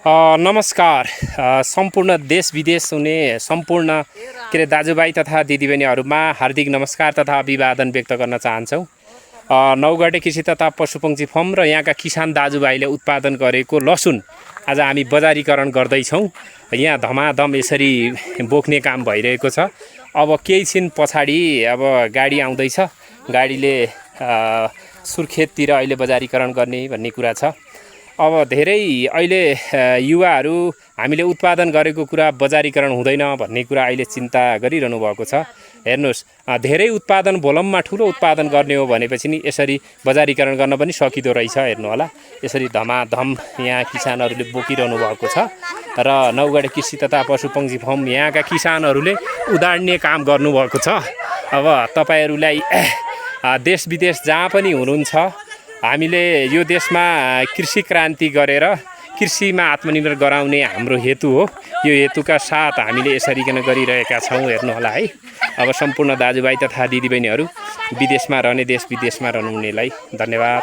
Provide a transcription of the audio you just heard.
नमस्कार। सम्पूर्ण देश विदेश हुने सम्पूर्ण के अरे दाजुभाइ तथा दिदीबहिनीहरूमा हार्दिक नमस्कार तथा अभिवादन व्यक्त गर्न चाहन्छौँ। नौगढे कृषि तथा पशुपक्षी फर्म र यहाँका किसान दाजुभाइले उत्पादन गरेको लसुन आज हामी बजारीकरण गर्दैछौँ। यहाँ धमाधम यसरी बोक्ने काम भइरहेको छ। अब केही छिन पछाडि अब गाडी आउँदैछ, गाडीले सुर्खेततिर अहिले बजारीकरण गर्ने भन्ने कुरा छ। अब धेरै अहिले युवाहरू हामीले उत्पादन गरेको कुरा बजारीकरण हुँदैन भन्ने कुरा अहिले चिन्ता गरिरहनु भएको छ। हेर्नुहोस्, धेरै उत्पादन भोलममा ठुलो उत्पादन गर्ने हो भनेपछि नि यसरी बजारीकरण गर्न पनि सकिँदो रहेछ। हेर्नु होला, यसरी धमाधम यहाँ किसानहरूले बोकिरहनु भएको छ र नौगढे कृषि तथा पशुपक्षी फर्म यहाँका किसानहरूले उदार्ने काम गर्नुभएको छ। अब तपाईहरूलाई देश विदेश जहाँ पनि हुनुहुन्छ, हामीले यो देशमा कृषि क्रान्ति गरेर कृषिमा आत्मनिर्भर गराउने हाम्रो हेतु हो। यो हेतुका साथ हामीले यसरी गरिरहेका छौँ। हेर्नु होला है। अब सम्पूर्ण दाजुभाइ तथा दिदीबहिनीहरू विदेशमा रहने, देश विदेशमा रहनुहुनेलाई धन्यवाद।